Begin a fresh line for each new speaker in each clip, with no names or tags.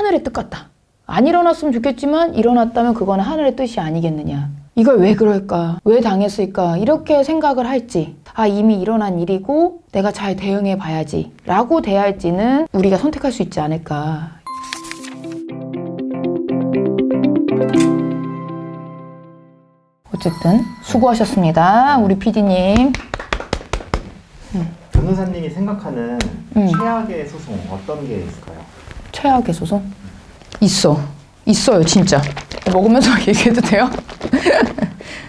하늘의 뜻 같다. 안 일어났으면 좋겠지만 일어났다면 그건 하늘의 뜻이 아니겠느냐. 이걸 왜 그럴까? 왜 당했을까? 이렇게 생각을 할지, 이미 일어난 일이고 내가 잘 대응해 봐야지 라고 대할지는 우리가 선택할 수 있지 않을까. 어쨌든 수고하셨습니다. 우리 PD님.
변호사님이 생각하는 최악의 소송 어떤 게 있을까요?
최악의 소송? 있어요 진짜. 먹으면서 얘기해도 돼요?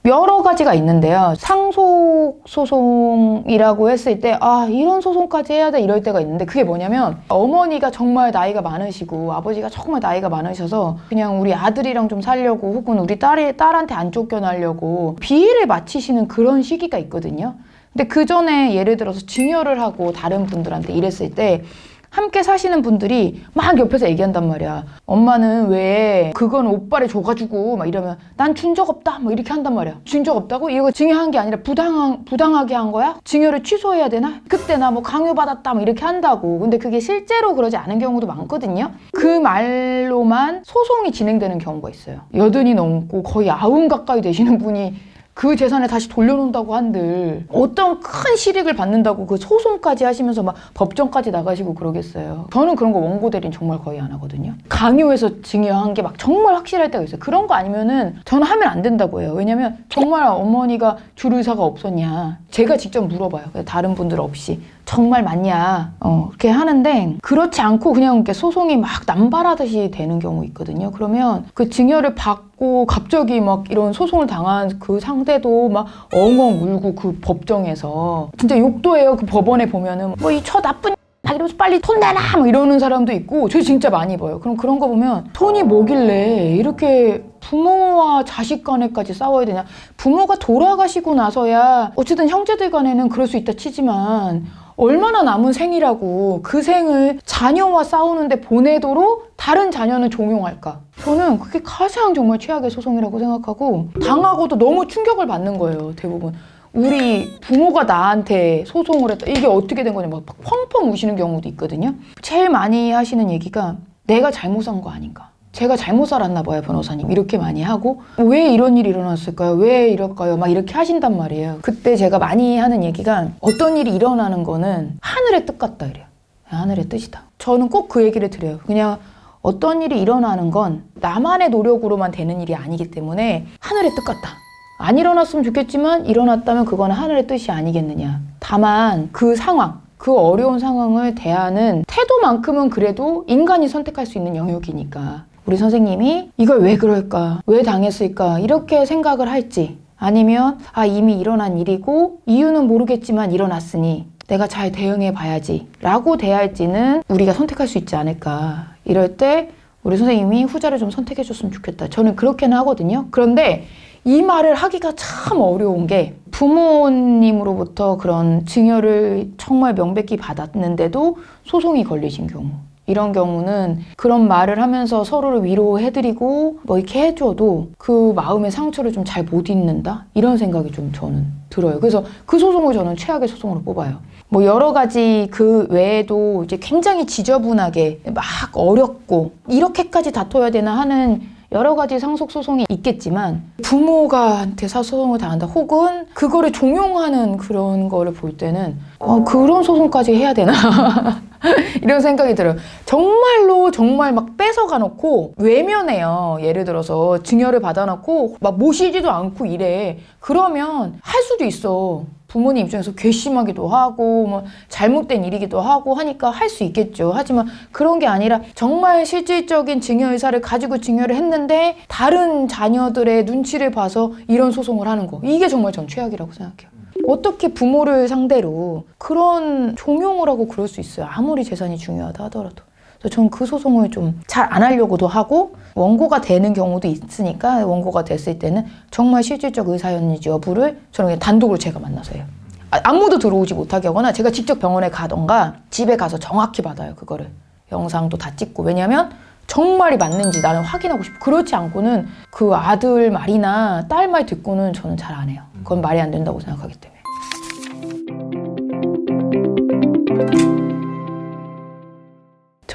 여러 가지가 있는데요. 상속 소송이라고 했을 때 이런 소송까지 해야 돼 이럴 때가 있는데, 그게 뭐냐면 어머니가 정말 나이가 많으시고 아버지가 정말 나이가 많으셔서 그냥 우리 아들이랑 좀 살려고, 혹은 우리 딸한테 안 쫓겨나려고 비위를 맞추시는 그런 시기가 있거든요. 근데 그 전에 예를 들어서 증여를 하고 다른 분들한테 이랬을 때 함께 사시는 분들이 막 옆에서 얘기한단 말이야. 엄마는 왜 그건 오빠를 줘가지고 막 이러면 난 준 적 없다 막 이렇게 한단 말이야. 준 적 없다고? 이거 증여한 게 아니라 부당하게 한 거야? 증여를 취소해야 되나? 그때 나 뭐 강요받았다 막 이렇게 한다고. 근데 그게 실제로 그러지 않은 경우도 많거든요. 그 말로만 소송이 진행되는 경우가 있어요. 80이 넘고 거의 90 가까이 되시는 분이 그 재산을 다시 돌려놓는다고 한들 어떤 큰 실익을 받는다고 그 소송까지 하시면서 막 법정까지 나가시고 그러겠어요. 저는 그런 거 원고 대리는 정말 거의 안 하거든요. 강요해서 증여한 게 막 정말 확실할 때가 있어요. 그런 거 아니면은 저는 하면 안 된다고 해요. 왜냐면 정말 어머니가 줄 의사가 없었냐, 제가 직접 물어봐요. 다른 분들 없이 정말 맞냐 이렇게 하는데, 그렇지 않고 그냥 이렇게 소송이 막 남발하듯이 되는 경우 있거든요. 그러면 그 증여를 받고 갑자기 막 이런 소송을 당한 그 상대도 막 엉엉 울고 그 법정에서 진짜 욕도 해요. 그 법원에 보면은 뭐 이 저 나쁜 막 이러면서 빨리 돈 내놔 막 이러는 사람도 있고, 저 진짜 많이 봐요. 그럼 그런 거 보면 돈이 뭐길래 이렇게 부모와 자식 간에까지 싸워야 되냐. 부모가 돌아가시고 나서야 어쨌든 형제들 간에는 그럴 수 있다 치지만 얼마나 남은 생이라고 그 생을 자녀와 싸우는데 보내도록 다른 자녀는 종용할까? 저는 그게 가장 정말 최악의 소송이라고 생각하고, 당하고도 너무 충격을 받는 거예요. 대부분 우리 부모가 나한테 소송을 했다, 이게 어떻게 된 거냐 막 펑펑 우시는 경우도 있거든요. 제일 많이 하시는 얘기가 내가 잘못한 거 아닌가, 제가 잘못 살았나 봐요 변호사님, 이렇게 많이 하고 왜 이런 일이 일어났을까요? 왜 이럴까요? 막 이렇게 하신단 말이에요. 그때 제가 많이 하는 얘기가 어떤 일이 일어나는 거는 하늘의 뜻 같다 이래요. 하늘의 뜻이다. 저는 꼭 그 얘기를 드려요. 그냥 어떤 일이 일어나는 건 나만의 노력으로만 되는 일이 아니기 때문에 하늘의 뜻 같다. 안 일어났으면 좋겠지만 일어났다면 그건 하늘의 뜻이 아니겠느냐. 다만 그 상황, 그 어려운 상황을 대하는 태도만큼은 그래도 인간이 선택할 수 있는 영역이니까 우리 선생님이 이걸 왜 그럴까? 왜 당했을까? 이렇게 생각을 할지, 아니면 이미 일어난 일이고 이유는 모르겠지만 일어났으니 내가 잘 대응해 봐야지 라고 대할지는 우리가 선택할 수 있지 않을까. 이럴 때 우리 선생님이 후자를 좀 선택해 줬으면 좋겠다. 저는 그렇게는 하거든요. 그런데 이 말을 하기가 참 어려운 게, 부모님으로부터 그런 증여를 정말 명백히 받았는데도 소송이 걸리신 경우, 이런 경우는 그런 말을 하면서 서로를 위로해드리고 뭐 이렇게 해줘도 그 마음의 상처를 좀 잘 못 잊는다? 이런 생각이 좀 저는 들어요. 그래서 그 소송을 저는 최악의 소송으로 뽑아요. 뭐 여러 가지 그 외에도 이제 굉장히 지저분하게 막 어렵고 이렇게까지 다퉈야 되나 하는 여러 가지 상속 소송이 있겠지만, 부모가한테 소송을 당한다 혹은 그거를 종용하는 그런 거를 볼 때는 그런 소송까지 해야 되나 이런 생각이 들어요. 정말로 정말 막 뺏어가 놓고 외면해요. 예를 들어서 증여를 받아놓고 막 모시지도 않고 이래. 그러면 할 수도 있어. 부모님 입장에서 괘씸하기도 하고 뭐 잘못된 일이기도 하고 하니까 할 수 있겠죠. 하지만 그런 게 아니라 정말 실질적인 증여 의사를 가지고 증여를 했는데 다른 자녀들의 눈치를 봐서 이런 소송을 하는 거, 이게 정말 전 최악이라고 생각해요. 어떻게 부모를 상대로 그런 종용을 하고 그럴 수 있어요. 아무리 재산이 중요하다 하더라도. 그래서 저는 그 소송을 좀 잘 안 하려고도 하고, 원고가 되는 경우도 있으니까 원고가 됐을 때는 정말 실질적 의사였는지 여부를 저는 그냥 단독으로 제가 만나서 해요. 아무도 들어오지 못하게 하거나 제가 직접 병원에 가던가 집에 가서 정확히 받아요. 그거를 영상도 다 찍고. 왜냐면 정말이 맞는지 나는 확인하고 싶고, 그렇지 않고는 그 아들 말이나 딸 말 듣고는 저는 잘 안 해요. 그건 말이 안 된다고 생각하기 때문에.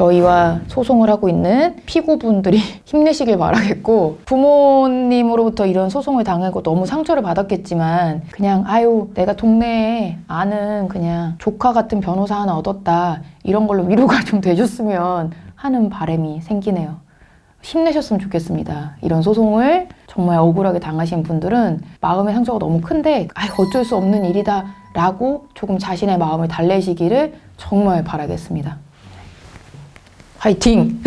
저희와 소송을 하고 있는 피고분들이 힘내시길 바라겠고, 부모님으로부터 이런 소송을 당하고 너무 상처를 받았겠지만 그냥 아유 내가 동네에 아는 그냥 조카 같은 변호사 하나 얻었다 이런 걸로 위로가 좀 되셨으면 하는 바람이 생기네요. 힘내셨으면 좋겠습니다. 이런 소송을 정말 억울하게 당하신 분들은 마음의 상처가 너무 큰데 어쩔 수 없는 일이다 라고 조금 자신의 마음을 달래시기를 정말 바라겠습니다. 화이팅!